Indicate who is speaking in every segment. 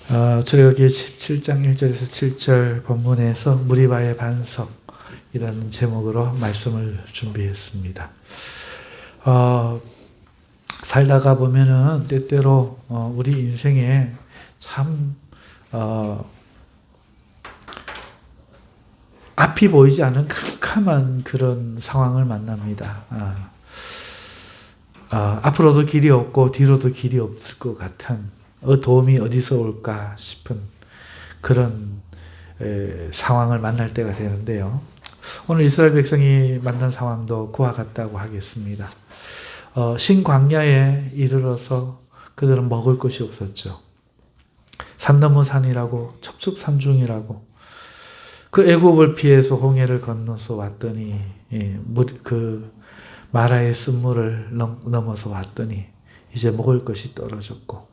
Speaker 1: 출애굽기 17장 1절에서 7절 본문에서 무리바의 반석이라는 제목으로 말씀을 준비했습니다. 살다가 보면은 때때로 우리 인생에 참 앞이 보이지 않는 캄캄한 그런 상황을 만납니다. 앞으로도 길이 없고 뒤로도 길이 없을 것 같은 도움이 어디서 올까 싶은 그런 상황을 만날 때가 되는데요. 오늘 이스라엘 백성이 만난 상황도 그와 같다고 하겠습니다. 신광야에 이르러서 그들은 먹을 것이 없었죠. 산 넘어 산이라고 첩첩산중이라고 그 애굽을 피해서 홍해를 건너서 왔더니 그 마라의 쓴물을 넘어서 왔더니 이제 먹을 것이 떨어졌고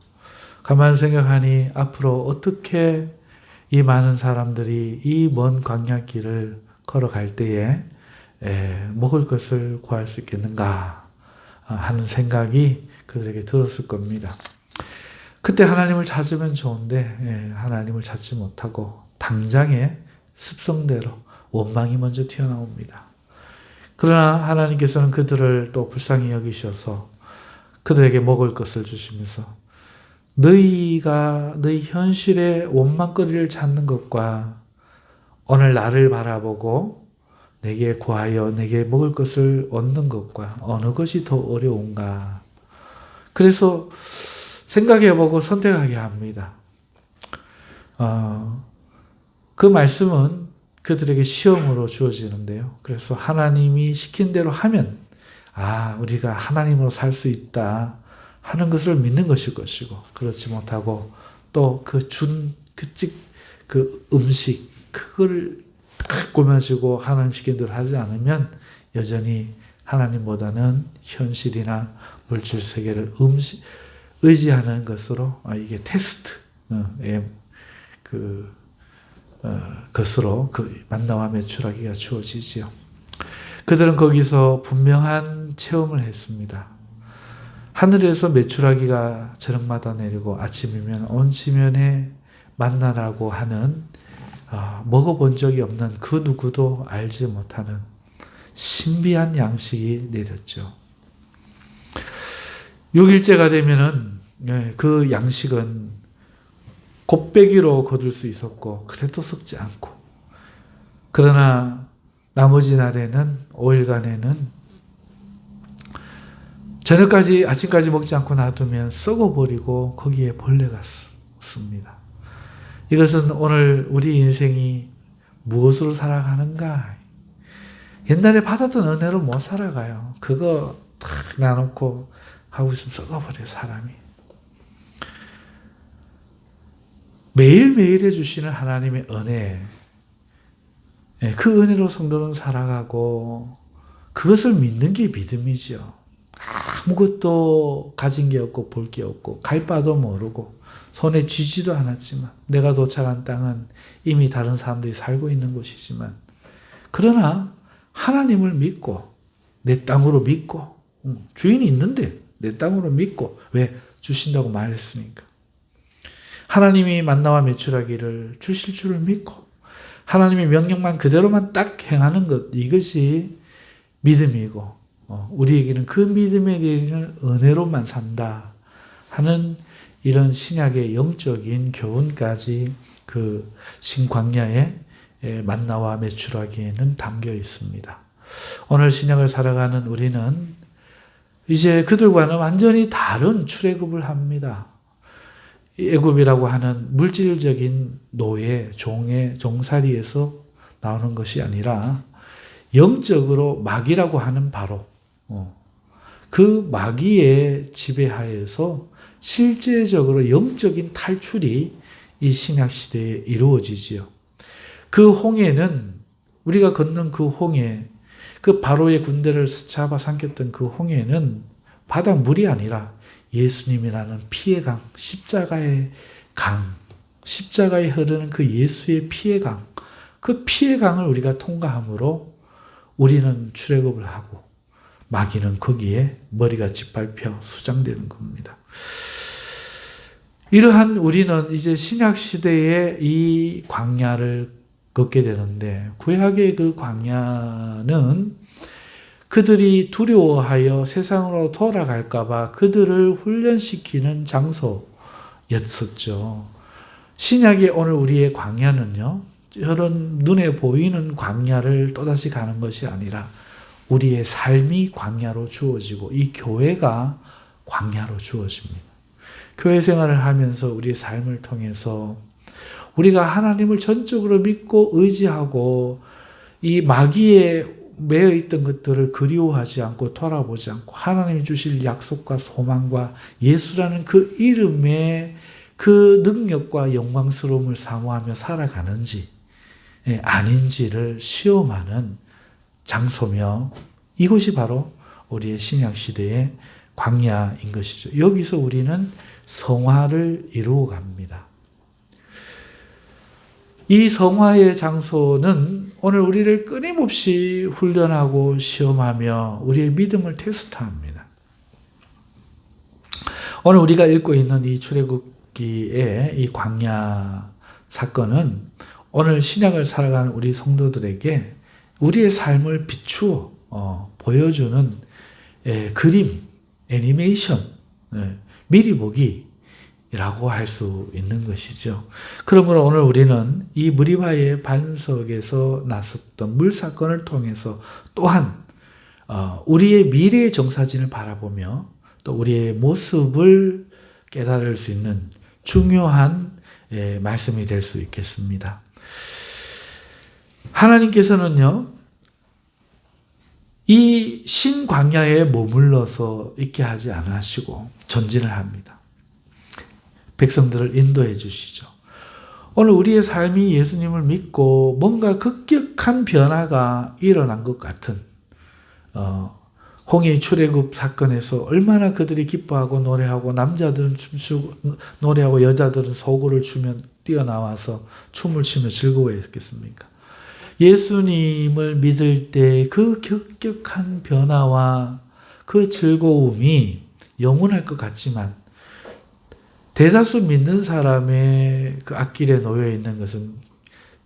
Speaker 1: 가만 생각하니 앞으로 어떻게 이 많은 사람들이 이 먼 광야길을 걸어갈 때에 먹을 것을 구할 수 있겠는가 하는 생각이 그들에게 들었을 겁니다. 그때 하나님을 찾으면 좋은데 하나님을 찾지 못하고 당장의 습성대로 원망이 먼저 튀어나옵니다. 그러나 하나님께서는 그들을 또 불쌍히 여기셔서 그들에게 먹을 것을 주시면서 너희가 너희 현실의 원망거리를 찾는 것과 오늘 나를 바라보고 내게 구하여 내게 먹을 것을 얻는 것과 어느 것이 더 어려운가. 그래서 생각해보고 선택하게 합니다. 그 말씀은 그들에게 시험으로 주어지는데요. 그래서 하나님이 시킨 대로 하면 우리가 하나님으로 살 수 있다 하는 것을 믿는 것일 것이고 그렇지 못하고 또 그 음식 그걸 꾸며지고 하나님 시킨 대로 하지 않으면 여전히 하나님보다는 현실이나 물질 세계를 의지하는 것으로 이게 테스트 것으로 그 만나와 메추라기가 주어지지요. 그들은 거기서 분명한 체험을 했습니다. 하늘에서 메추라기가 저녁마다 내리고 아침이면 온 지면에 만나라고 하는 먹어본 적이 없는 그 누구도 알지 못하는 신비한 양식이 내렸죠. 6일째가 되면은 그 양식은 곱배기로 거둘 수 있었고 그래도 썩지 않고 그러나 나머지 날에는 5일간에는 저녁까지 아침까지 먹지 않고 놔두면 썩어버리고 거기에 벌레가 씁니다. 이것은 오늘 우리 인생이 무엇으로 살아가는가? 옛날에 받았던 은혜로 못 살아가요. 그거 탁 놔놓고 하고 있으면 썩어버려요, 사람이. 매일매일 해주시는 하나님의 은혜, 그 은혜로 성도는 살아가고 그것을 믿는 게 믿음이죠. 아무것도 가진 게 없고 볼 게 없고 갈 바도 모르고 손에 쥐지도 않았지만 내가 도착한 땅은 이미 다른 사람들이 살고 있는 곳이지만 그러나 하나님을 믿고 내 땅으로 믿고 주인이 있는데 내 땅으로 믿고 왜 주신다고 말했으니까 하나님이 만나와 메추라기를 주실 줄을 믿고 하나님의 명령만 그대로만 딱 행하는 것 이것이 믿음이고 우리에게는 그 믿음에 내리는 은혜로만 산다 하는 이런 신약의 영적인 교훈까지 그 신광야의 만나와 메추라기에는 담겨 있습니다. 오늘 신약을 살아가는 우리는 이제 그들과는 완전히 다른 출애굽을 합니다. 애굽이라고 하는 물질적인 노예, 종살이에서 나오는 것이 아니라 영적으로 마귀라고 하는 바로 그 마귀의 지배하에서 실제적으로 영적인 탈출이 이 신약 시대에 이루어지지요. 그 홍해는 우리가 걷는 그 홍해, 그 바로의 군대를 잡아삼켰던 그 홍해는 바닷물이 아니라 예수님이라는 피의 강, 십자가의 강, 십자가에 흐르는 그 예수의 피의 강, 그 피의 강을 우리가 통과함으로 우리는 출애굽을 하고 마귀는 거기에 머리가 짓밟혀 수장되는 겁니다. 이러한 우리는 이제 신약 시대의 이 광야를 걷게 되는데, 구약의 그 광야는 그들이 두려워하여 세상으로 돌아갈까봐 그들을 훈련시키는 장소였었죠. 신약의 오늘 우리의 광야는요, 저런 눈에 보이는 광야를 또다시 가는 것이 아니라 우리의 삶이 광야로 주어지고 이 교회가 광야로 주어집니다. 교회 생활을 하면서 우리의 삶을 통해서 우리가 하나님을 전적으로 믿고 의지하고 이 마귀에 매여 있던 것들을 그리워하지 않고 돌아보지 않고 하나님이 주실 약속과 소망과 예수라는 그 이름의 그 능력과 영광스러움을 사모하며 살아가는지 아닌지를 시험하는 장소며, 이곳이 바로 우리의 신약 시대의 광야인 것이죠. 여기서 우리는 성화를 이루어 갑니다. 이 성화의 장소는 오늘 우리를 끊임없이 훈련하고 시험하며 우리의 믿음을 테스트합니다. 오늘 우리가 읽고 있는 이 출애굽기의 이 광야 사건은 오늘 신약을 살아가는 우리 성도들에게 우리의 삶을 비추어 보여주는 그림, 애니메이션, 미리 보기라고 할 수 있는 것이죠. 그러므로 오늘 우리는 이 무리바의 반석에서 났었던 물 사건을 통해서 또한 우리의 미래의 정사진을 바라보며 또 우리의 모습을 깨달을 수 있는 중요한 말씀이 될 수 있겠습니다. 하나님께서는요, 이 신광야에 머물러서 있게 하지 않으시고 전진을 합니다. 백성들을 인도해 주시죠. 오늘 우리의 삶이 예수님을 믿고 뭔가 급격한 변화가 일어난 것 같은 홍해 출애굽 사건에서 얼마나 그들이 기뻐하고 노래하고 남자들은 춤추고 노래하고 여자들은 소고를 추며 뛰어나와서 춤을 추며 즐거워했겠습니까? 예수님을 믿을 때 그 급격한 변화와 그 즐거움이 영원할 것 같지만 대다수 믿는 사람의 그 앞길에 놓여 있는 것은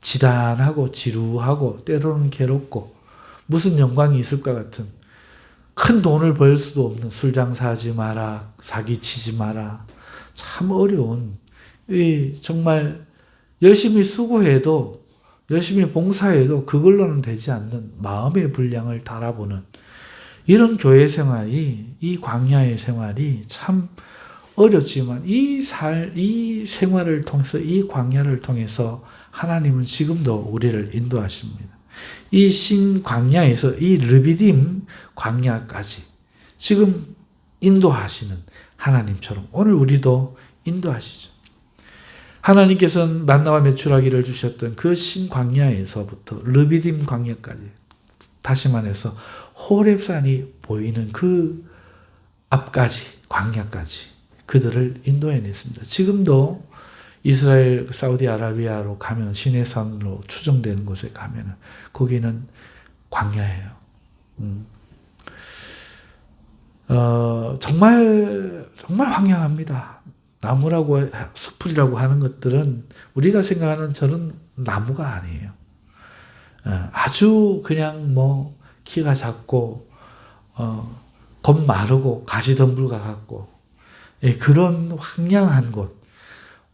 Speaker 1: 지단하고 지루하고 때로는 괴롭고 무슨 영광이 있을까 같은, 큰 돈을 벌 수도 없는 술 장사하지 마라, 사기치지 마라, 참 어려운, 정말 열심히 수고해도 열심히 봉사해도 그걸로는 되지 않는 마음의 분량을 달아보는 이런 교회 생활이, 이 광야의 생활이 참 어렵지만 이 생활을 통해서, 이 광야를 통해서 하나님은 지금도 우리를 인도하십니다. 이 신광야에서 이 르비딤 광야까지 지금 인도하시는 하나님처럼 오늘 우리도 인도하시죠. 하나님께서는 만나와 메추라기를 주셨던 그 신광야에서부터 르비딤 광야까지, 다시 말해서 호렙산이 보이는 그 앞까지, 광야까지 그들을 인도해냈습니다. 지금도 이스라엘, 사우디아라비아로 가면, 시내산으로 추정되는 곳에 가면 거기는 광야예요. 정말 황량합니다. 나무라고 숲이라고 하는 것들은 우리가 생각하는 저런 나무가 아니에요. 아주 그냥 뭐 키가 작고 겁 마르고 가시덤불과 같고 그런 황량한 곳,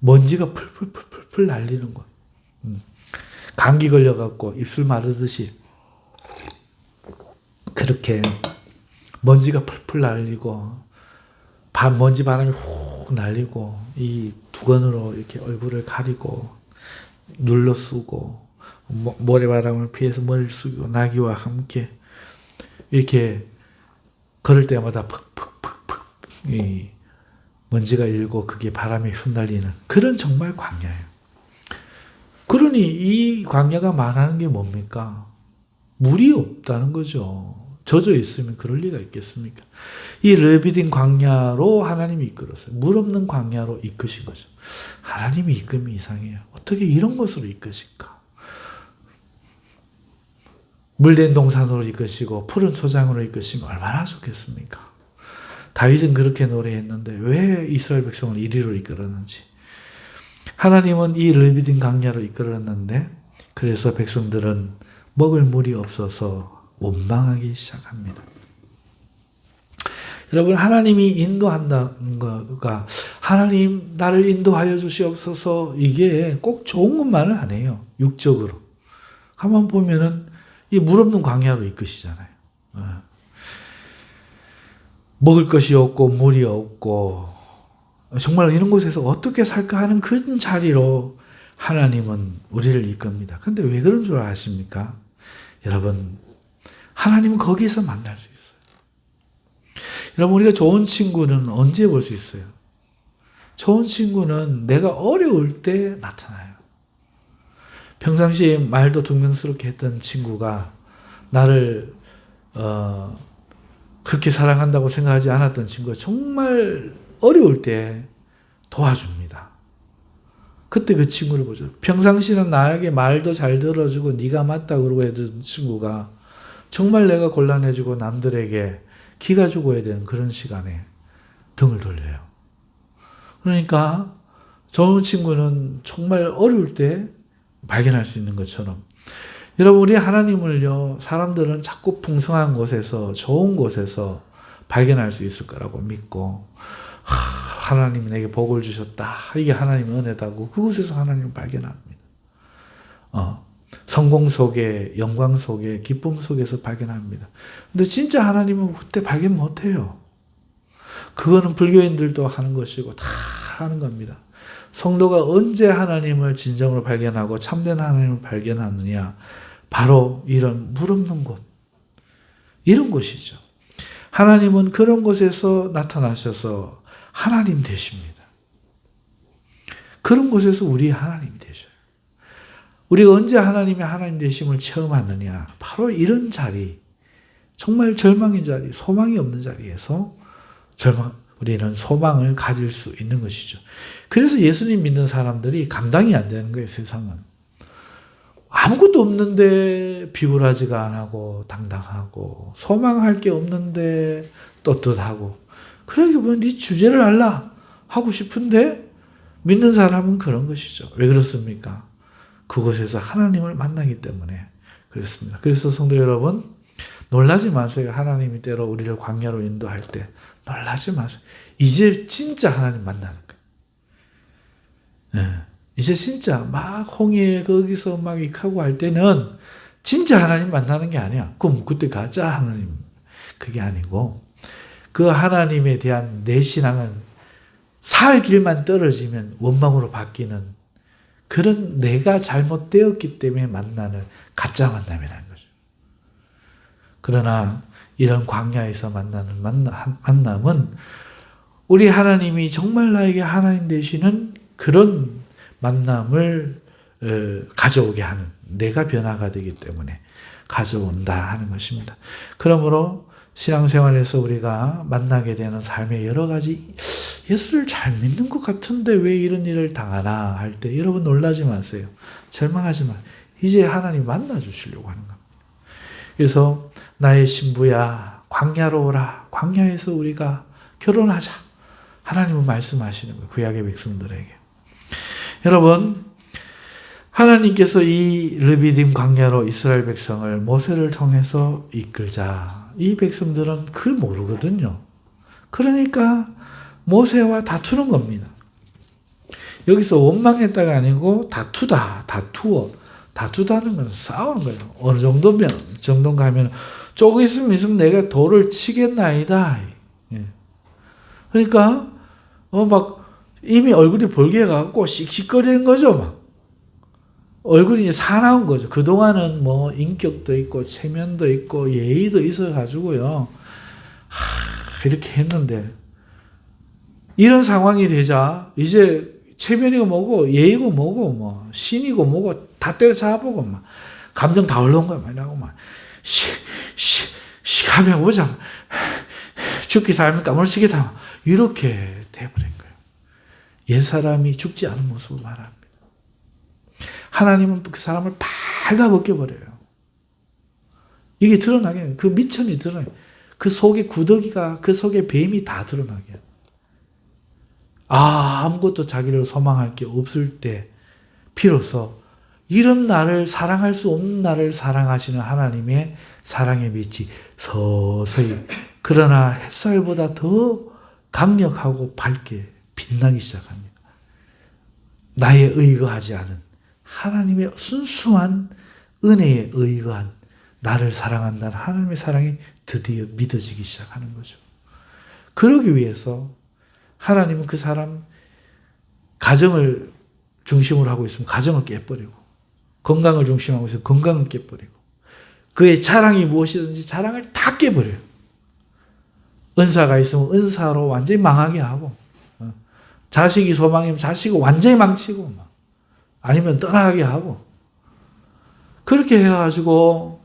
Speaker 1: 먼지가 풀풀 날리는 곳, 감기 걸려갖고 입술 마르듯이 그렇게 먼지가 풀풀 날리고 먼지 바람이 훅 날리고 이 두건으로 이렇게 얼굴을 가리고 눌러 쓰고 모래바람을 피해서 머리를 숙이고 나귀와 함께 이렇게 걸을 때마다 퍽퍽퍽퍽 이 먼지가 일고 그게 바람에 흩날리는 그런 정말 광야예요. 그러니 이 광야가 말하는 게 뭡니까? 물이 없다는 거죠. 젖어 있으면 그럴 리가 있겠습니까? 이 르비딤 광야로 하나님이 이끌었어요. 물 없는 광야로 이끄신 거죠. 하나님이 이끌면 이상해요. 어떻게 이런 것으로 이끄실까? 물된 동산으로 이끄시고 푸른 초장으로 이끄시면 얼마나 좋겠습니까? 다윗은 그렇게 노래했는데 왜 이스라엘 백성을 이리로 이끌었는지. 하나님은 이 르비딤 광야로 이끌었는데 그래서 백성들은 먹을 물이 없어서 원망하기 시작합니다. 여러분, 하나님이 인도한다는 거가 하나님 나를 인도하여 주시옵소서, 이게 꼭 좋은 것만은 안 해요. 육적으로. 가만 보면은 이 물 없는 광야로 이끄시잖아요. 먹을 것이 없고 물이 없고 정말 이런 곳에서 어떻게 살까 하는 그 자리로 하나님은 우리를 이끕니다. 그런데 왜 그런 줄 아십니까? 여러분, 하나님은 거기에서 만날 수 있어요. 여러분, 우리가 좋은 친구는 언제 볼 수 있어요? 좋은 친구는 내가 어려울 때 나타나요. 평상시에 말도 퉁명스럽게 했던 친구가 나를 그렇게 사랑한다고 생각하지 않았던 친구가 정말 어려울 때 도와줍니다. 그때 그 친구를 보죠. 평상시는 나에게 말도 잘 들어주고 네가 맞다 그러고 했던 친구가 정말 내가 곤란해지고 남들에게 기가 죽어야 되는 그런 시간에 등을 돌려요. 그러니까 좋은 친구는 정말 어려울 때 발견할 수 있는 것처럼, 여러분, 우리 하나님을요, 사람들은 자꾸 풍성한 곳에서, 좋은 곳에서 발견할 수 있을 거라고 믿고, 하나님이 내게 복을 주셨다, 이게 하나님의 은혜다고 그곳에서 하나님을 발견합니다. 성공 속에, 영광 속에, 기쁨 속에서 발견합니다. 근데 진짜 하나님은 그때 발견 못해요. 그거는 불교인들도 하는 것이고 다 하는 겁니다. 성도가 언제 하나님을 진정으로 발견하고 참된 하나님을 발견하느냐, 바로 이런 물 없는 곳, 이런 곳이죠. 하나님은 그런 곳에서 나타나셔서 하나님 되십니다. 그런 곳에서 우리 하나님이 되셔요. 우리가 언제 하나님의 하나님 되심을 체험하느냐, 바로 이런 자리, 정말 절망의 자리, 소망이 없는 자리에서 우리는 소망을 가질 수 있는 것이죠. 그래서 예수님 믿는 사람들이 감당이 안 되는 거예요, 세상은. 아무것도 없는데 비굴하지가 안 하고 당당하고, 소망할 게 없는데 떳떳하고, 그러게 보면 네 주제를 알라 하고 싶은데 믿는 사람은 그런 것이죠. 왜 그렇습니까? 그곳에서 하나님을 만나기 때문에 그렇습니다. 그래서 성도 여러분, 놀라지 마세요. 하나님이 때로 우리를 광야로 인도할 때 놀라지 마세요. 이제 진짜 하나님 만나는 거예요. 네. 이제 진짜 막 홍해 거기서 막 익하고 할 때는 진짜 하나님 만나는 게 아니야. 그럼 그때 가짜 하나님, 그게 아니고, 그 하나님에 대한 내 신앙은 살 길만 떨어지면 원망으로 바뀌는 그런 내가 잘못되었기 때문에 만나는 가짜 만남이라는 거죠. 그러나 이런 광야에서 만나는 만남은 우리 하나님이 정말 나에게 하나님 되시는 그런 만남을 가져오게 하는, 내가 변화가 되기 때문에 가져온다 하는 것입니다. 그러므로 신앙생활에서 우리가 만나게 되는 삶의 여러 가지, 예수를 잘 믿는 것 같은데 왜 이런 일을 당하나 할 때 여러분 놀라지 마세요. 절망하지 마세요. 이제 하나님 만나 주시려고 하는 겁니다. 그래서 나의 신부야 광야로 오라, 광야에서 우리가 결혼하자, 하나님은 말씀하시는 거예요, 구약의 백성들에게. 여러분, 하나님께서 이 르비딤 광야로 이스라엘 백성을 모세를 통해서 이끌자, 이 백성들은 그걸 모르거든요. 그러니까 모세와 다투는 겁니다. 여기서 원망했다가 아니고 다투다는 건 싸우는 거예요. 어느 정도인가 하면 조금 있으면 내가 돌을 치겠나이다. 예. 그러니까 막 이미 얼굴이 벌개가지고 씩씩거리는 거죠. 막 얼굴이 이제 사나운 거죠. 그동안은 뭐 인격도 있고 체면도 있고 예의도 있어가지고요, 이렇게 했는데 이런 상황이 되자 이제 체면이고 뭐고 예의고 뭐고 뭐 신이고 뭐고 다 때려잡아보고 막 감정 다 올라온 거야. 말하고 막 하면 오자 죽기 살면 까무러치겠다, 이렇게 돼버린 거예요. 옛사람이 죽지 않은 모습을 말합니다. 하나님은 그 사람을 발가벗겨버려요. 이게 드러나게, 그 미천이 드러나요. 그 속에 구더기가, 그 속에 뱀이 다 드러나게. 아무것도 자기를 소망할 게 없을 때 비로소 이런 나를, 사랑할 수 없는 나를 사랑하시는 하나님의 사랑의 빛이 서서히, 그러나 햇살보다 더 강력하고 밝게 빛나기 시작합니다. 나에 의거하지 않은 하나님의 순수한 은혜에 의거한 나를 사랑한다는 하나님의 사랑이 드디어 믿어지기 시작하는 거죠. 그러기 위해서 하나님은 그 사람, 가정을 중심으로 하고 있으면 가정을 깨버리고, 건강을 중심으로 하고 있으면 건강을 깨버리고, 그의 자랑이 무엇이든지 자랑을 다 깨버려요. 은사가 있으면 은사로 완전히 망하게 하고, 자식이 소망이면 자식을 완전히 망치고, 아니면 떠나가게 하고, 그렇게 해가지고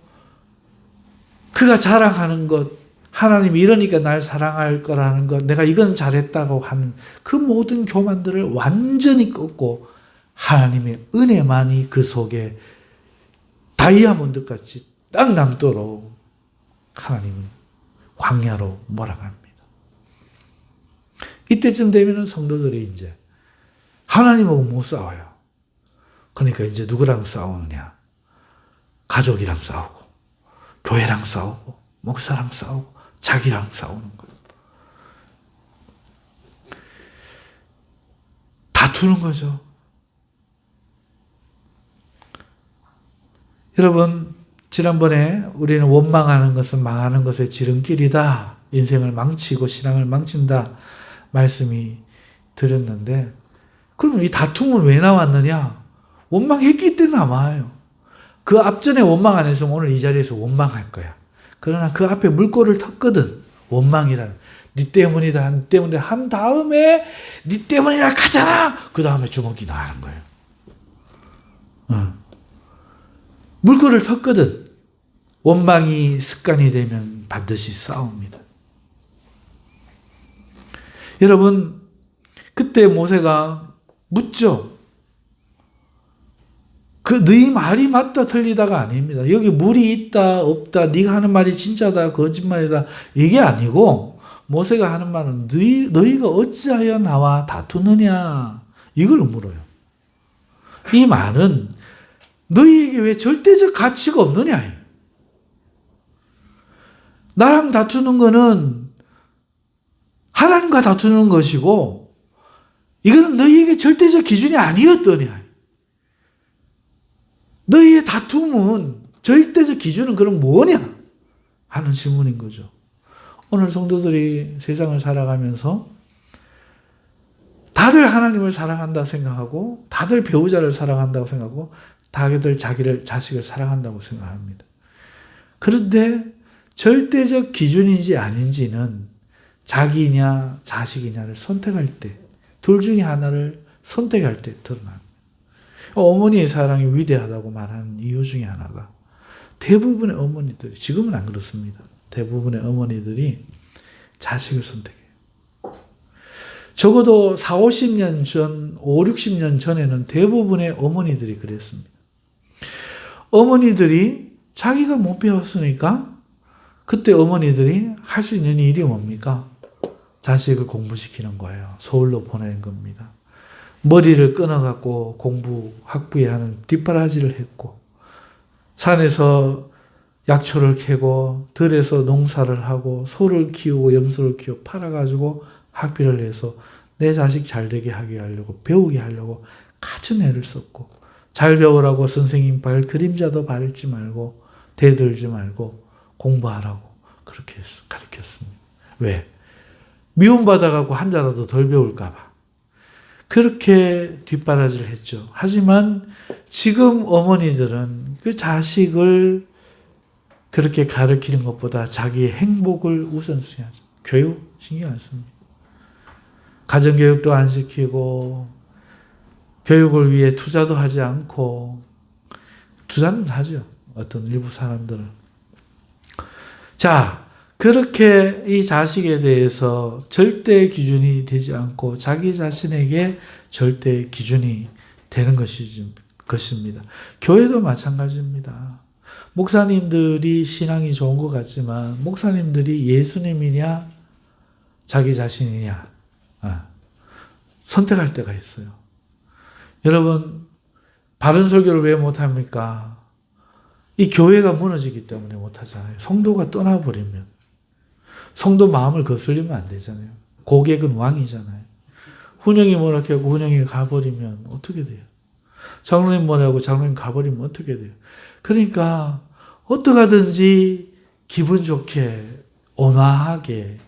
Speaker 1: 그가 자랑하는 것, 하나님이 이러니까 날 사랑할 거라는 것, 내가 이건 잘했다고 하는 그 모든 교만들을 완전히 꺾고 하나님의 은혜만이 그 속에 다이아몬드 같이 딱 남도록 하나님은 광야로 몰아갑니다. 이때쯤 되면 성도들이 이제 하나님하고 못 싸워요. 그러니까 이제 누구랑 싸우느냐? 가족이랑 싸우고, 교회랑 싸우고, 목사랑 싸우고, 자기랑 싸우는 거예요. 다투는 거죠. 여러분, 지난번에 우리는 원망하는 것은 망하는 것의 지름길이다, 인생을 망치고 신앙을 망친다 말씀이 드렸는데, 그러면 이 다툼은 왜 나왔느냐? 원망했기 때문에 남아요. 그 앞전에 원망 안 했으면 오늘 이 자리에서 원망할 거야. 그러나 그 앞에 물꼬를 텄거든. 원망이라는. 네 때문이다. 네 때문에 한 다음에 네 때문이라 가잖아. 그 다음에 주먹이 나가는 거예요. 물꼬를 텄거든. 원망이 습관이 되면 반드시 싸웁니다. 여러분, 그때 모세가 묻죠. 너희 말이 맞다 틀리다가 아닙니다. 여기 물이 있다 없다, 네가 하는 말이 진짜다 거짓말이다 이게 아니고, 모세가 하는 말은 너희가 어찌하여 나와 다투느냐 이걸 물어요. 이 말은 너희에게 왜 절대적 가치가 없느냐. 나랑 다투는 거는 하나님과 다투는 것이고, 이거는 너희에게 절대적 기준이 아니었더냐. 너희의 다툼은, 절대적 기준은 그럼 뭐냐? 하는 질문인 거죠. 오늘 성도들이 세상을 살아가면서 다들 하나님을 사랑한다고 생각하고, 다들 배우자를 사랑한다고 생각하고, 다들 자식을 사랑한다고 생각합니다. 그런데 절대적 기준인지 아닌지는 자기냐 자식이냐를 선택할 때, 둘 중에 하나를 선택할 때 드러납니다. 어머니의 사랑이 위대하다고 말하는 이유 중에 하나가, 대부분의 어머니들이, 지금은 안 그렇습니다. 대부분의 어머니들이 자식을 선택해요. 적어도 40-50년 전, 50-60년 전에는 대부분의 어머니들이 그랬습니다. 어머니들이 자기가 못 배웠으니까 그때 어머니들이 할 수 있는 일이 뭡니까? 자식을 공부시키는 거예요. 서울로 보내는 겁니다. 머리를 끊어갖고 공부, 학부에 하는 뒷바라지를 했고, 산에서 약초를 캐고, 들에서 농사를 하고, 소를 키우고, 염소를 키우고, 팔아가지고 학비를 내서 내 자식 잘 되게 하게 하려고, 배우게 하려고 갖은 애를 썼고, 잘 배우라고 선생님 발 그림자도 바르지 말고, 대들지 말고, 공부하라고 그렇게 가르쳤습니다. 왜? 미움받아갖고 한 자라도 덜 배울까봐. 그렇게 뒷바라지를 했죠. 하지만 지금 어머니들은 그 자식을 그렇게 가르치는 것보다 자기의 행복을 우선순위하죠. 교육 신경 안 씁니다. 가정교육도 안 시키고, 교육을 위해 투자도 하지 않고, 투자는 하죠. 어떤 일부 사람들은. 자, 그렇게 이 자식에 대해서 절대 기준이 되지 않고 자기 자신에게 절대 기준이 되는 것입니다. 교회도 마찬가지입니다. 목사님들이 신앙이 좋은 것 같지만 목사님들이 예수님이냐 자기 자신이냐 선택할 때가 있어요. 여러분 바른 설교를 왜 못합니까? 이 교회가 무너지기 때문에 못하잖아요. 성도가 떠나버리면 성도 마음을 거슬리면 안 되잖아요. 고객은 왕이잖아요. 훈영이 뭐라고 하고 훈영이 가버리면 어떻게 돼요? 장로님 뭐라고 장로님 가버리면 어떻게 돼요? 그러니까 어떻게 하든지 기분 좋게 온화하게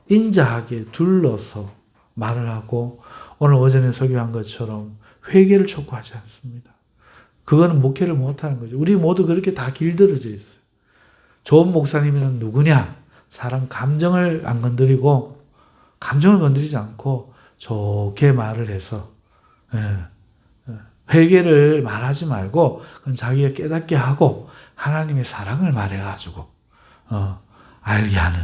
Speaker 1: 인자하게 둘러서 말을 하고 오늘 오전에 설교한 것처럼 회개를 촉구하지 않습니다. 그거는 목회를 못하는 거죠. 우리 모두 그렇게 다 길들여져 있어요. 좋은 목사님은 누구냐? 사람 감정을 안 건드리고 감정을 건드리지 않고 좋게 말을 해서 회개를 말하지 말고 그건 자기가 깨닫게 하고 하나님의 사랑을 말해가지고 알게 하는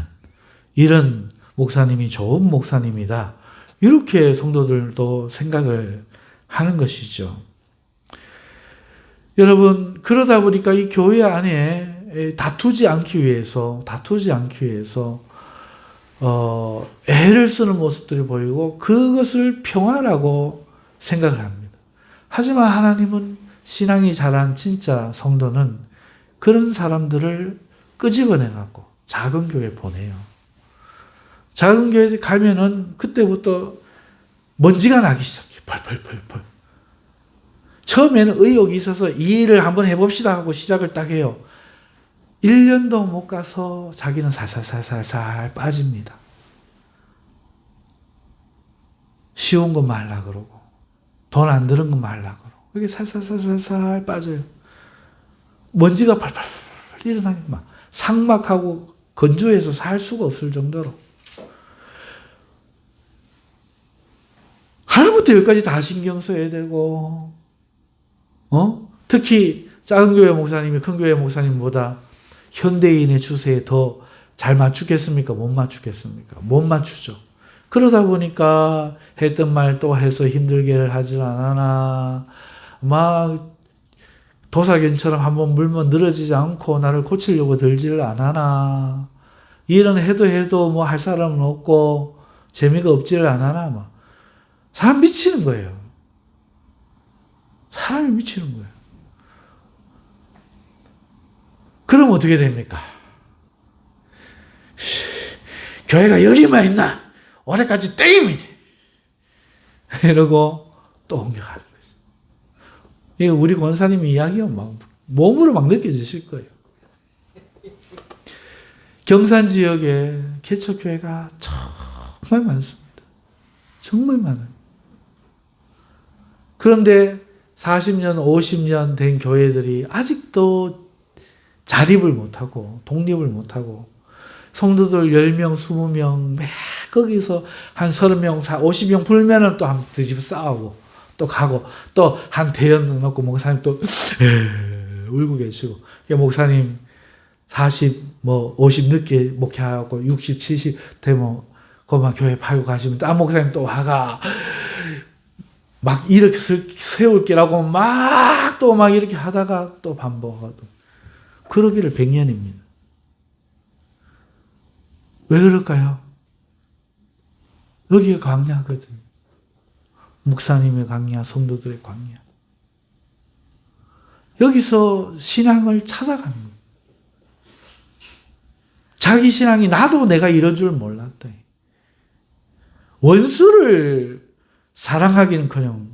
Speaker 1: 이런 목사님이 좋은 목사님이다. 이렇게 성도들도 생각을 하는 것이죠. 여러분 그러다 보니까 이 교회 안에 다투지 않기 위해서 애를 쓰는 모습들이 보이고 그것을 평화라고 생각을 합니다. 하지만 하나님은 신앙이 자란 진짜 성도는 그런 사람들을 끄집어내갖고 작은 교회에 보내요. 작은 교회에 가면은 그때부터 먼지가 나기 시작해요. 펄펄펄펄. 처음에는 의욕이 있어서 이 일을 한번 해봅시다 하고 시작을 딱 해요. 1년도 못 가서 자기는 살살살살 빠집니다. 쉬운 거 말라 그러고 돈 안 드는 거 말라 그러고 그게 살살살살 빠져요. 먼지가 팔팔 일어나니까 막 상막하고 건조해서 살 수가 없을 정도로 하나부터 열까지 다 신경 써야 되고 특히 작은 교회 목사님이 큰 교회 목사님보다 현대인의 추세에 더 잘 맞추겠습니까? 못 맞추겠습니까? 못 맞추죠. 그러다 보니까 했던 말 또 해서 힘들게를 하질 않아나 막 도사견처럼 한번 물면 늘어지지 않고 나를 고치려고 들지를 않아나 일은 해도 뭐 할 사람은 없고 재미가 없지를 않아나 막 사람 미치는 거예요. 사람이 미치는 거예요. 그럼 어떻게 됩니까? 교회가 열이만 있나? 올해까지 땡입니다. 이러고 또 옮겨가는 거죠. 이거 우리 권사님이 이야기하면 막 몸으로 막 느껴지실 거예요. 경산 지역에 개척교회가 정말 많습니다. 정말 많아요. 그런데 40년, 50년 된 교회들이 아직도 자립을 못하고 독립을 못하고 성도들 10명, 20명 매 거기서 한 30명, 50명 불면은 또 한번 뒤집어 싸우고 또 가고 또 한 대연 넣고 목사님 또 울고 계시고 목사님 40, 50 늦게 목회하고 60, 70 되면 그만 교회 팔고 가시면 딴 목사님 또 와가 막 이렇게 세울 게라고 막 또 막 이렇게 하다가 또 반복하고 그러기를 100년입니다. 왜 그럴까요? 여기가 광야거든요. 목사님의 광야, 성도들의 광야. 여기서 신앙을 찾아가는 거예요. 자기 신앙이 나도 내가 이런 줄 몰랐다. 원수를 사랑하기는커녕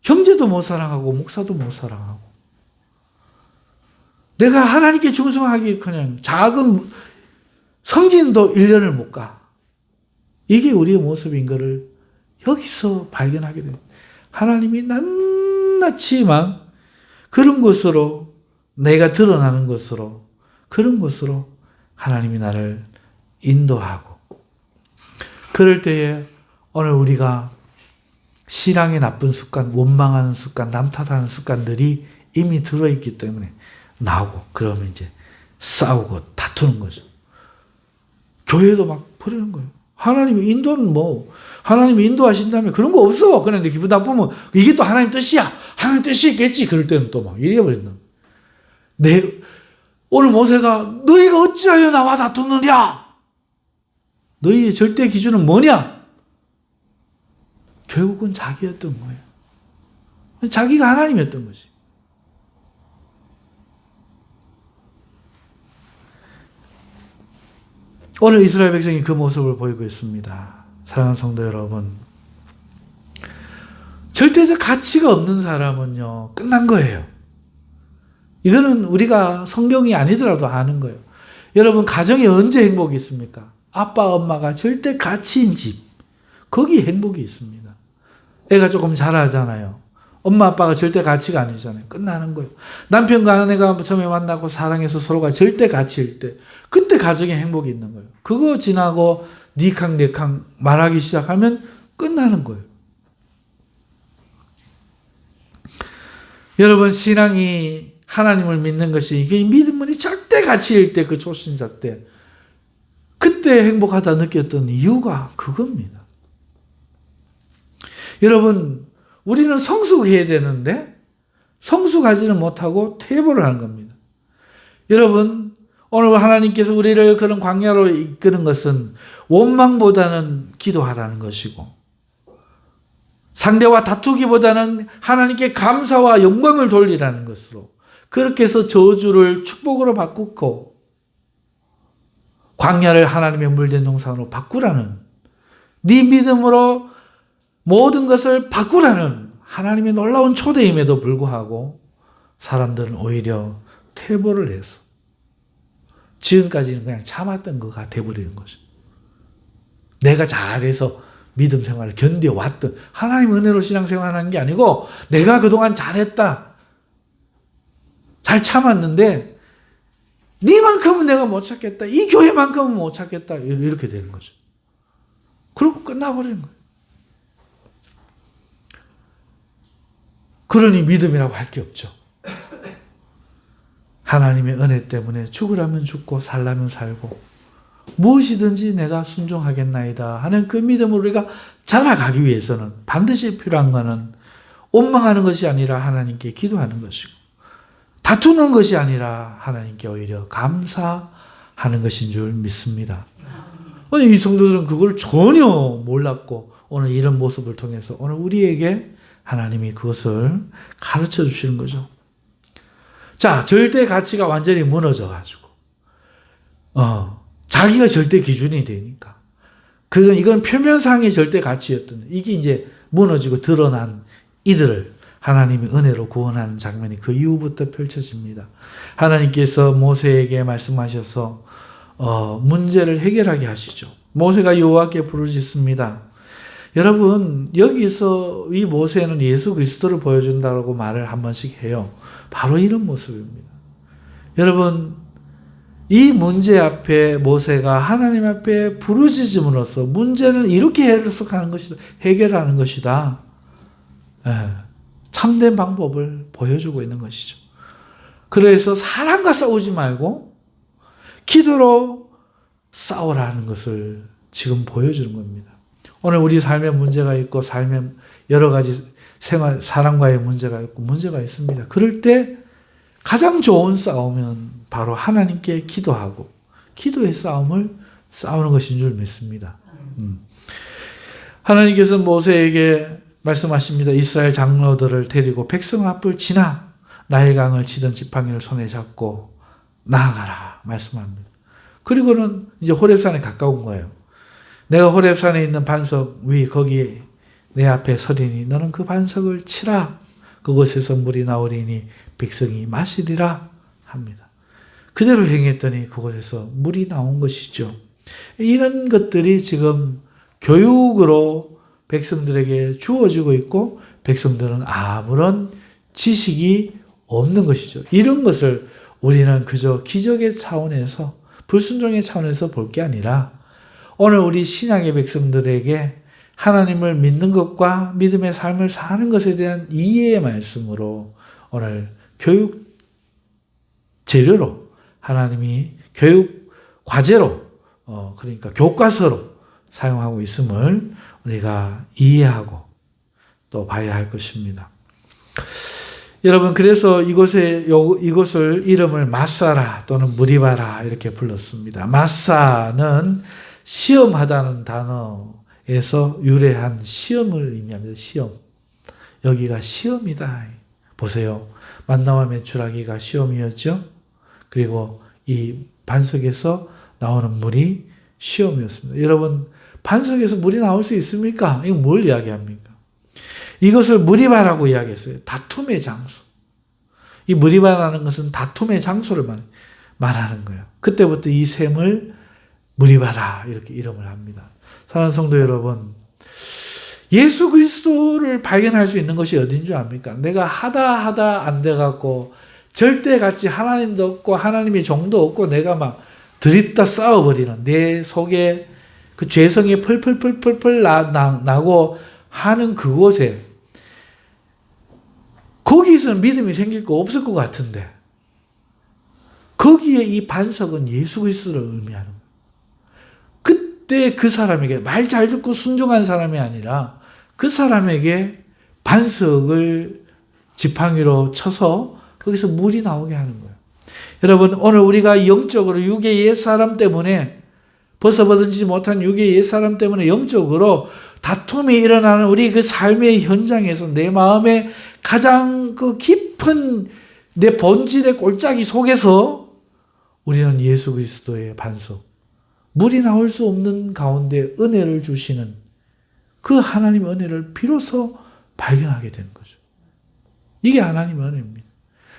Speaker 1: 형제도 못 사랑하고 목사도 못 사랑하고 내가 하나님께 충성하기는커녕 작은 성진도 1년을 못 가. 이게 우리의 모습인 것을 여기서 발견하게 됩니다. 하나님이 낱낱이만 그런 것으로 내가 드러나는 것으로 그런 것으로 하나님이 나를 인도하고 그럴 때에 오늘 우리가 신앙의 나쁜 습관, 원망하는 습관, 남 탓하는 습관들이 이미 들어있기 때문에 나오고 그러면 이제 싸우고 다투는 거죠. 교회도 막 버리는 거예요. 하나님의 인도는 하나님이 인도하신다면 그런 거 없어. 그냥 내 기분 나쁘면 이게 또 하나님 뜻이야. 하나님 뜻이 있겠지. 그럴 때는 또 막 이래버린다. 오늘 모세가 너희가 어찌하여 나와 다투느냐? 너희의 절대 기준은 뭐냐? 결국은 자기였던 거예요. 자기가 하나님이었던 거지. 오늘 이스라엘 백성이 그 모습을 보이고 있습니다. 사랑하는 성도 여러분, 절대적 가치가 없는 사람은요, 끝난 거예요. 이거는 우리가 성경이 아니더라도 아는 거예요. 여러분, 가정에 언제 행복이 있습니까? 아빠, 엄마가 절대 가치인 집, 거기 행복이 있습니다. 애가 조금 자라잖아요. 엄마, 아빠가 절대 가치가 아니잖아요. 끝나는 거예요. 남편과 아내가 처음에 만나고 사랑해서 서로가 절대 가치일 때, 그때 가정에 행복이 있는 거예요. 그거 지나고 니캉니캉 말하기 시작하면 끝나는 거예요. 여러분, 신앙이 하나님을 믿는 것이, 이게 믿음이 절대 가치일 때, 그 초신자 때, 그때 행복하다 느꼈던 이유가 그겁니다. 여러분, 우리는 성숙해야 되는데 성숙하지는 못하고 퇴보를 하는 겁니다. 여러분, 오늘 하나님께서 우리를 그런 광야로 이끄는 것은 원망보다는 기도하라는 것이고, 상대와 다투기보다는 하나님께 감사와 영광을 돌리라는 것으로, 그렇게 해서 저주를 축복으로 바꾸고 광야를 하나님의 물된 동산으로 바꾸라는, 네 믿음으로 모든 것을 바꾸라는 하나님의 놀라운 초대임에도 불구하고 사람들은 오히려 퇴보를 해서 지금까지는 그냥 참았던 거가 돼버리는 거죠. 내가 잘해서 믿음 생활을 견뎌왔던, 하나님 은혜로 신앙생활하는 게 아니고 내가 그동안 잘했다, 잘 참았는데 니만큼은 내가 못 찾겠다, 이 교회만큼은 못 찾겠다, 이렇게 되는 거죠. 그리고 끝나버리는 거예요. 그러니 믿음이라고 할 게 없죠. 하나님의 은혜 때문에 죽으라면 죽고 살라면 살고 무엇이든지 내가 순종하겠나이다 하는 그 믿음으로 우리가 자라가기 위해서는 반드시 필요한 것은 원망하는 것이 아니라 하나님께 기도하는 것이고, 다투는 것이 아니라 하나님께 오히려 감사하는 것인 줄 믿습니다. 오늘 이 성도들은 그걸 전혀 몰랐고, 오늘 이런 모습을 통해서 오늘 우리에게 하나님이 그것을 가르쳐 주시는 거죠. 자, 절대 가치가 완전히 무너져가지고, 자기가 절대 기준이 되니까. 이건 표면상의 절대 가치였던, 이게 이제 무너지고 드러난 이들을 하나님이 은혜로 구원하는 장면이 그 이후부터 펼쳐집니다. 하나님께서 모세에게 말씀하셔서, 문제를 해결하게 하시죠. 모세가 여호와께 부르짖습니다. 여러분, 여기서 이 모세는 예수 그리스도를 보여준다고 말을 한 번씩 해요. 바로 이런 모습입니다. 여러분, 이 문제 앞에 모세가 하나님 앞에 부르짖음으로써 문제는 이렇게 해석하는 것이다, 해결하는 것이다, 참된 방법을 보여주고 있는 것이죠. 그래서 사람과 싸우지 말고 기도로 싸우라는 것을 지금 보여주는 겁니다. 오늘 우리 삶에 문제가 있고, 삶에 여러 가지 생활, 사람과의 문제가 있고, 문제가 있습니다. 그럴 때 가장 좋은 싸움은 바로 하나님께 기도하고, 기도의 싸움을 싸우는 것인 줄 믿습니다. 하나님께서 모세에게 말씀하십니다. 이스라엘 장로들을 데리고 백성 앞을 지나 나일강을 치던 지팡이를 손에 잡고 나아가라 말씀합니다. 그리고는 이제 호렙산에 가까운 거예요. 내가 호렙산에 있는 반석 위 거기에 내 앞에 서리니 너는 그 반석을 치라. 그곳에서 물이 나오리니 백성이 마시리라 합니다. 그대로 행했더니 그곳에서 물이 나온 것이죠. 이런 것들이 지금 교육으로 백성들에게 주어지고 있고, 백성들은 아무런 지식이 없는 것이죠. 이런 것을 우리는 그저 기적의 차원에서, 불순종의 차원에서 볼 게 아니라 오늘 우리 신앙의 백성들에게 하나님을 믿는 것과 믿음의 삶을 사는 것에 대한 이해의 말씀으로 오늘 교육 재료로, 하나님이 교육 과제로, 그러니까 교과서로 사용하고 있음을 우리가 이해하고 또 봐야 할 것입니다. 여러분, 그래서 이곳을 이름을 마사라 또는 무리바라 이렇게 불렀습니다. 마사는 시험하다는 단어에서 유래한 시험을 의미합니다. 시험. 여기가 시험이다. 보세요. 만나와 메추라기가 시험이었죠. 그리고 이 반석에서 나오는 물이 시험이었습니다. 여러분, 반석에서 물이 나올 수 있습니까? 이거 뭘 이야기합니까? 이것을 무리바라고 이야기했어요. 다툼의 장소. 이 무리바라는 것은 다툼의 장소를 말하는 거예요. 그때부터 이 샘을 무리바라 이렇게 이름을 합니다. 사랑하는 성도 여러분, 예수 그리스도를 발견할 수 있는 것이 어딘 줄 압니까? 내가 하다 안 돼갖고 절대 같이 하나님도 없고 하나님의 종도 없고 내가 막 드립다 싸워버리는 내 속에 그 죄성이 펄펄펄펄 나고 하는 그곳에, 거기서는 믿음이 생길 거 없을 것 같은데 거기에 이 반석은 예수 그리스도를 의미하는 거예요. 그때 그 사람에게, 말 잘 듣고 순종한 사람이 아니라 그 사람에게 반석을 지팡이로 쳐서 거기서 물이 나오게 하는 거예요. 여러분, 오늘 우리가 영적으로 육의 옛사람 때문에, 벗어버리지 못한 육의 옛사람 때문에 영적으로 다툼이 일어나는 우리 그 삶의 현장에서 내 마음에 가장 그 깊은 내 본질의 골짜기 속에서 우리는 예수 그리스도의 반석, 물이 나올 수 없는 가운데 은혜를 주시는 그 하나님의 은혜를 비로소 발견하게 되는 거죠. 이게 하나님의 은혜입니다.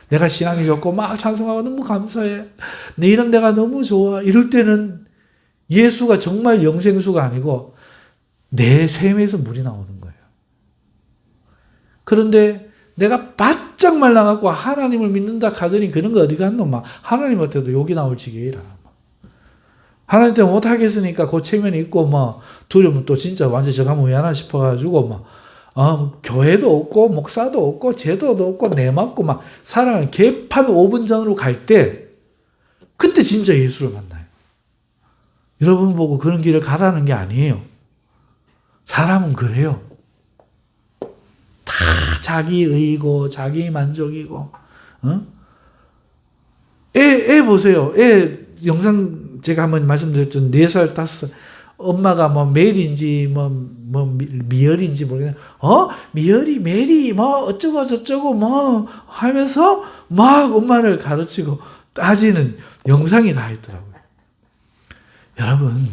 Speaker 1: 내가 신앙이 좋고 막 찬송하고 너무 감사해, 내 이런 내가 너무 좋아, 이럴 때는 예수가 정말 영생수가 아니고 내 샘에서 물이 나오는 거예요. 그런데 내가 바짝 말라갖고 하나님을 믿는다 하더니 그런 거 어디 갔노? 막 하나님한테도 욕이 나올 지경이라. 하나님 때문에 못하겠으니까 그 체면이 있고 뭐 두려우면 또 진짜 완전 저가 뭐야나 싶어가지고 막 교회도 없고 목사도 없고 제도도 없고 내 맞고 막 살아가는 개판 5분 전으로 갈 때 그때 진짜 예수를 만나요. 여러분 보고 그런 길을 가라는 게 아니에요. 사람은 그래요. 다 자기의고 자기 만족이고. 애 보세요. 애 영상 제가 한번 말씀드렸죠. 4살, 5살. 엄마가 뭐 멜인지 뭐 미열인지 모르겠는데 미열이 메리 뭐 어쩌고 저쩌고 뭐 하면서 막 엄마를 가르치고 따지는 영상이 다 있더라고요. 여러분,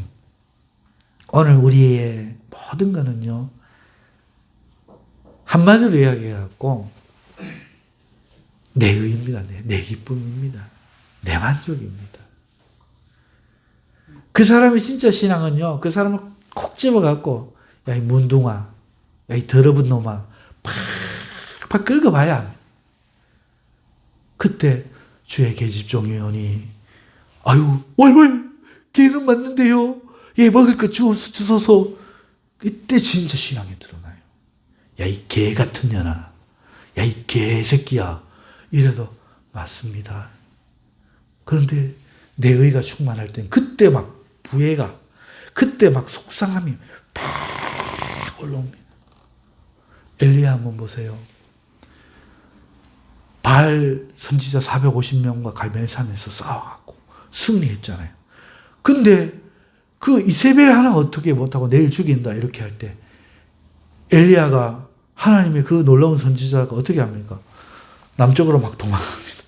Speaker 1: 오늘 우리의 모든 거는요, 한마디로 이야기해갖고 내 의입니다. 내 기쁨입니다. 내 만족입니다. 그 사람의 진짜 신앙은요, 그 사람을 콕 집어갖고 야 이 문둥아, 야 이 더러운 놈아, 팍팍 긁어봐야 합니다. 그때 주의 계집종이 오니 아유 월월 걔는 맞는데요, 얘 먹을 거 주소서. 이때 진짜 신앙이 드러나요. 야 이 개 같은 년아, 야 이 개새끼야, 이래도 맞습니다. 그런데 내 의가 충만할 땐 그때 막 부해가, 그때 막 속상함이 팍 올라옵니다. 엘리야 한번 보세요. 바알 선지자 450명과 갈멜산에서 싸워갖고 승리했잖아요. 근데 그 이세벨 하나 어떻게 못하고 내일 죽인다 이렇게 할 때 엘리야가, 하나님의 그 놀라운 선지자가 어떻게 합니까? 남쪽으로 막 도망갑니다.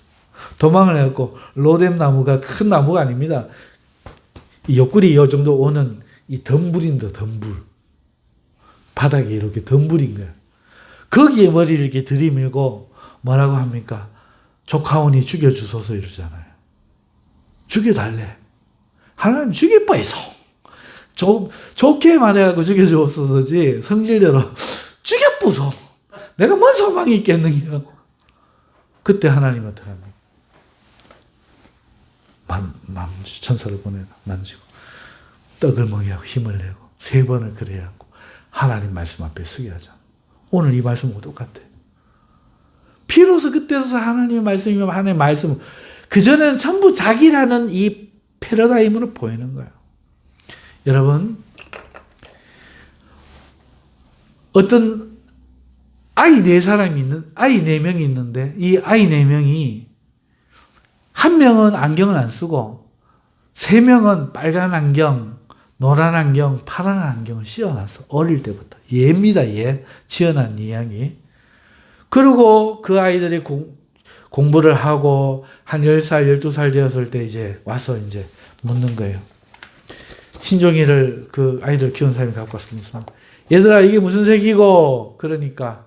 Speaker 1: 도망을 해갖고 로뎀 나무가 큰 나무가 아닙니다. 이 옆구리 이 정도 오는 이 덤불인데 덤불. 바닥에 이렇게 덤불인 거예요. 거기에 머리를 이렇게 들이밀고 뭐라고 합니까? 조카오니 죽여주소서 이러잖아요. 죽여달래. 하나님 죽일 뻔했어. 좋게 말해갖고 죽여주소서지 성질대로 죽여부소. 내가 뭔 소망이 있겠느냐. 그때 하나님 어떻게 합니까? 천사를 보내 만지고 떡을 먹이고 힘을 내고 3번을 그래야 하고 하나님 말씀 앞에 서게 하자. 오늘 이 말씀과 똑같아요. 비로소 그때서 하나님의 말씀이면 하나님의 말씀, 그전에는 전부 자기라는 이 패러다임으로 보이는 거예요. 여러분, 어떤 아이 4명이 있는데, 이 아이 4명이, 한 명은 안경을 안 쓰고, 3명은 빨간 안경, 노란 안경, 파란 안경을 씌워놨어. 어릴 때부터. 예입니다, 예. 지어난 이야기. 그리고 그 아이들이 공부를 하고, 한 10살, 12살 되었을 때 이제 와서 이제 묻는 거예요. 신종이를 그 아이들 키우는 사람이 갖고 왔습니다. 얘들아, 이게 무슨 색이고? 그러니까,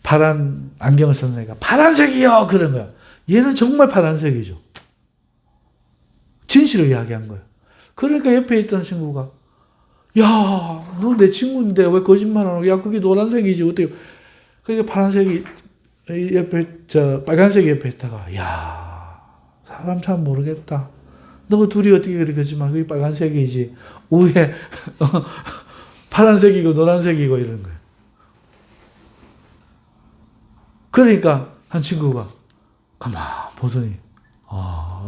Speaker 1: 파란 안경을 쓰는 애가 파란색이요! 그런 거야. 얘는 정말 파란색이죠. 진실을 이야기한 거예요. 그러니까 옆에 있던 친구가, 야, 너 내 친구인데 왜 거짓말하노? 야, 그게 노란색이지. 어떻게. 그게 파란색이, 옆에, 빨간색이 옆에 있다가, 야, 사람 참 모르겠다. 너 둘이 어떻게 그렇게 거짓말, 그게 빨간색이지. 위에, 파란색이고 노란색이고 이런 거예요. 그러니까 한 친구가 가만 보더니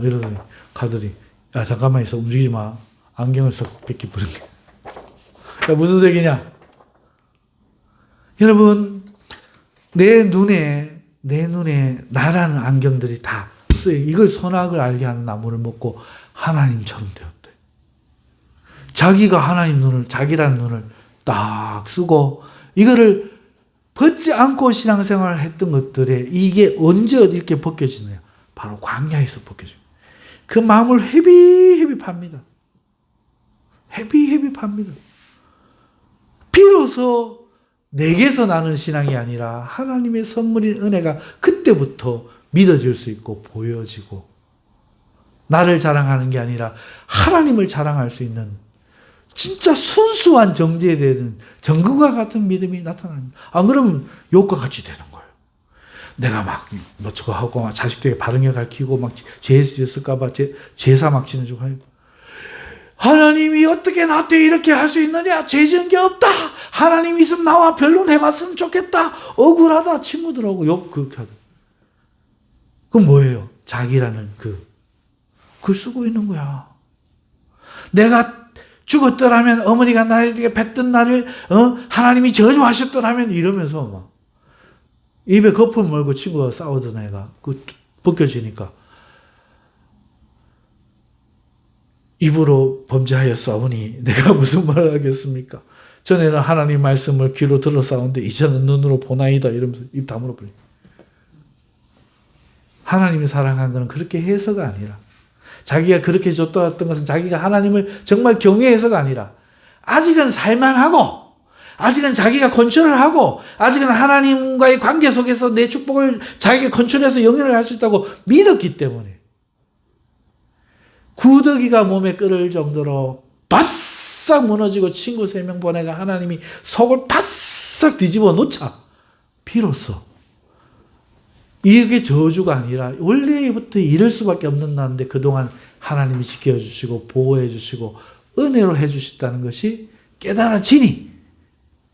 Speaker 1: 이러더니 가더니 야 잠깐만 있어 움직이지 마. 안경을 썩 뺏기버린 게. 야 무슨 색이냐? 여러분 내 눈에 나라는 안경들이 다 쓰여. 이걸 선악을 알게 하는 나무를 먹고 하나님처럼 되었대. 자기가 하나님 눈을 자기라는 눈을 딱 쓰고 이거를 벗지 않고 신앙생활을 했던 것들에 이게 언제 이렇게 벗겨지나요? 바로 광야에서 벗겨져요. 그 마음을 헤비 팝니다. 헤비 팝니다. 비로소 내게서 나는 신앙이 아니라 하나님의 선물인 은혜가 그때부터 믿어질 수 있고 보여지고 나를 자랑하는 게 아니라 하나님을 자랑할 수 있는 진짜 순수한 정죄에 대한 정금과 같은 믿음이 나타납니다. 안 그러면 욕과 같이 되는 거예요. 내가 막 저거 하고 막 자식들에게 바르게 가르치고 막 죄 지었을까봐 제사 막 지는 중 하고 하나님이 어떻게 나한테 이렇게 할 수 있느냐? 죄 지은 게 없다. 하나님 있으면 나와 변론해봤으면 좋겠다. 억울하다. 친구들하고 욕 그렇게 하다. 그건 뭐예요? 자기라는 그걸 쓰고 있는 거야. 내가 죽었더라면 어머니가 나에게 뱉던 나를 하나님이 저주하셨더라면 이러면서 막 입에 거품 물고 친구가 싸우던 애가 벗겨지니까 입으로 범죄하여 싸우니 내가 무슨 말을 하겠습니까? 전에는 하나님 말씀을 귀로 들어 싸우는데 이제는 눈으로 보나이다 이러면서 입 다물어 버려. 하나님이 사랑한 것은 그렇게 해서가 아니라 자기가 그렇게 줬던 것은 자기가 하나님을 정말 경외해서가 아니라 아직은 살만하고 아직은 자기가 컨트롤을 하고 아직은 하나님과의 관계 속에서 내 축복을 자기가 컨트롤해서 영향을 할 수 있다고 믿었기 때문에 구더기가 몸에 끓을 정도로 바싹 무너지고 친구 3명 보내가 하나님이 속을 바싹 뒤집어 놓자 비로소 이게 저주가 아니라 원래부터 이럴 수밖에 없는 나인데 그동안 하나님이 지켜주시고 보호해주시고 은혜로 해주셨다는 것이 깨달아지니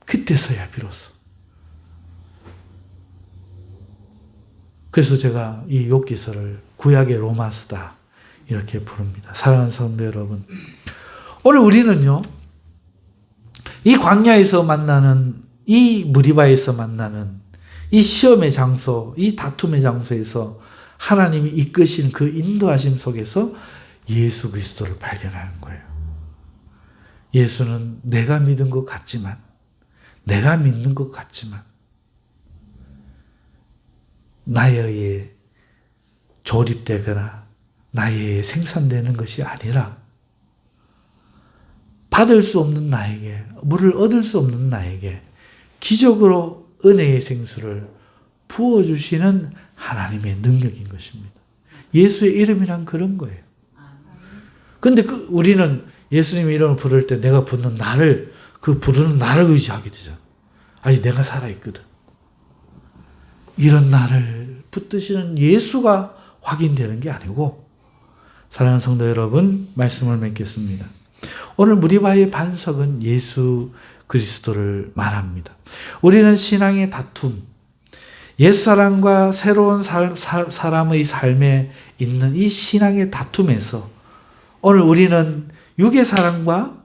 Speaker 1: 그때서야 비로소. 그래서 제가 이 욥기서를 구약의 로마서다 이렇게 부릅니다. 사랑하는 성도 여러분, 오늘 우리는요 이 광야에서 만나는 이 무리바에서 만나는 이 시험의 장소, 이 다툼의 장소에서 하나님이 이끄신 그 인도하심 속에서 예수 그리스도를 발견하는 거예요. 예수는 내가 믿은 것 같지만, 내가 믿는 것 같지만, 나에 의해 조립되거나 나에 의해 생산되는 것이 아니라 받을 수 없는 나에게, 물을 얻을 수 없는 나에게 기적으로 은혜의 생수를 부어주시는 하나님의 능력인 것입니다. 예수의 이름이란 그런 거예요. 근데 우리는 예수님의 이름을 부를 때 내가 부르는 나를, 부르는 나를 의지하게 되잖아. 아니, 내가 살아있거든. 이런 나를 붙드시는 예수가 확인되는 게 아니고, 사랑하는 성도 여러분, 말씀을 맺겠습니다. 오늘 무리바의 반석은 예수 그리스도를 말합니다. 우리는 신앙의 다툼, 옛사람과 새로운 사람의 삶에 있는 이 신앙의 다툼에서 오늘 우리는 육의 사람과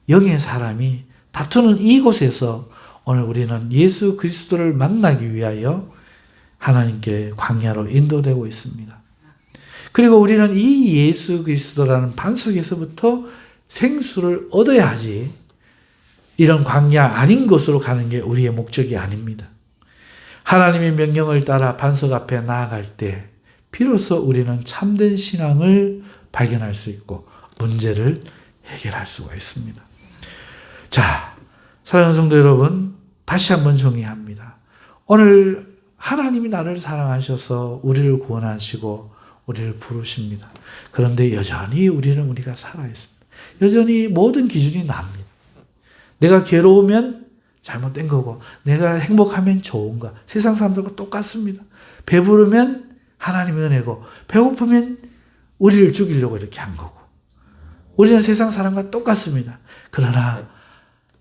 Speaker 1: 영의 사람이 다투는 이곳에서 오늘 우리는 예수 그리스도를 만나기 위하여 하나님께 광야로 인도되고 있습니다. 그리고 우리는 이 예수 그리스도라는 반석에서부터 생수를 얻어야 하지, 이런 광야 아닌 곳으로 가는 게 우리의 목적이 아닙니다. 하나님의 명령을 따라 반석 앞에 나아갈 때 비로소 우리는 참된 신앙을 발견할 수 있고 문제를 해결할 수가 있습니다. 자, 사랑하는 성도 여러분, 다시 한번 정리합니다. 오늘 하나님이 나를 사랑하셔서 우리를 구원하시고 우리를 부르십니다. 그런데 여전히 우리가 살아있습니다. 여전히 모든 기준이 납니다. 내가 괴로우면 잘못된 거고, 내가 행복하면 좋은 거. 세상 사람들과 똑같습니다. 배부르면 하나님의 은혜고, 배고프면 우리를 죽이려고 이렇게 한 거고. 우리는 세상 사람과 똑같습니다. 그러나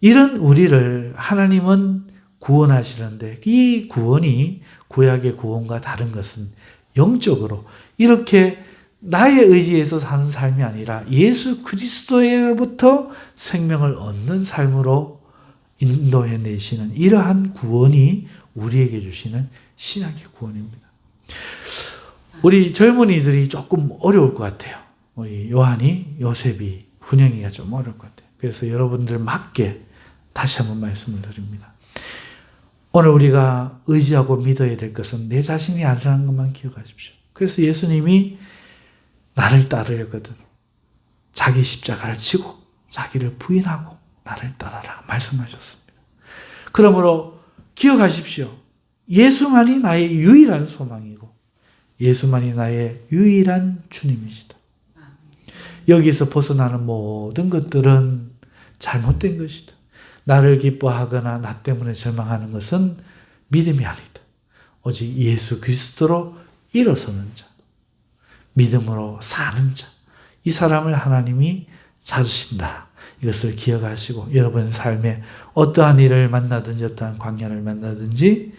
Speaker 1: 이런 우리를 하나님은 구원하시는데, 이 구원이 구약의 구원과 다른 것은 영적으로 이렇게 나의 의지에서 사는 삶이 아니라 예수 그리스도로부터 생명을 얻는 삶으로 인도해 내시는 이러한 구원이 우리에게 주시는 신약의 구원입니다. 우리 젊은이들이 조금 어려울 것 같아요. 우리 요한이, 요셉이, 훈영이가 좀 어려울 것 같아요. 그래서 여러분들 맞게 다시 한번 말씀을 드립니다. 오늘 우리가 의지하고 믿어야 될 것은 내 자신이 아니라는 것만 기억하십시오. 그래서 예수님이 나를 따르려거든 자기 십자가를 지고 자기를 부인하고 나를 따라라 말씀하셨습니다. 그러므로 기억하십시오. 예수만이 나의 유일한 소망이고 예수만이 나의 유일한 주님이시다. 여기서 벗어나는 모든 것들은 잘못된 것이다. 나를 기뻐하거나 나 때문에 절망하는 것은 믿음이 아니다. 오직 예수 그리스도로 일어서는 자, 믿음으로 사는 자, 이 사람을 하나님이 찾으신다. 이것을 기억하시고 여러분의 삶에 어떠한 일을 만나든지 어떠한 광야를 만나든지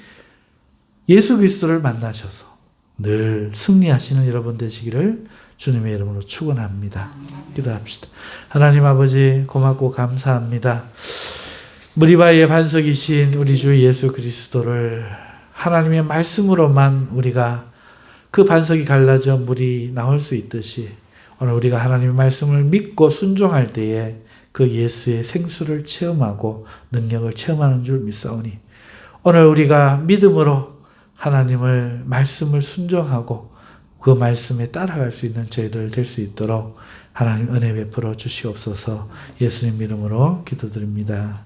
Speaker 1: 예수 그리스도를 만나셔서 늘 승리하시는 여러분 되시기를 주님의 이름으로 축원합니다. 기도합시다. 하나님 아버지 고맙고 감사합니다. 무리바의 반석이신 우리 주 예수 그리스도를 하나님의 말씀으로만 우리가 그 반석이 갈라져 물이 나올 수 있듯이 오늘 우리가 하나님의 말씀을 믿고 순종할 때에 그 예수의 생수를 체험하고 능력을 체험하는 줄 믿사오니 오늘 우리가 믿음으로 하나님을 말씀을 순종하고 그 말씀에 따라갈 수 있는 저희들 될 수 있도록 하나님 은혜 베풀어 주시옵소서. 예수님 이름으로 기도드립니다.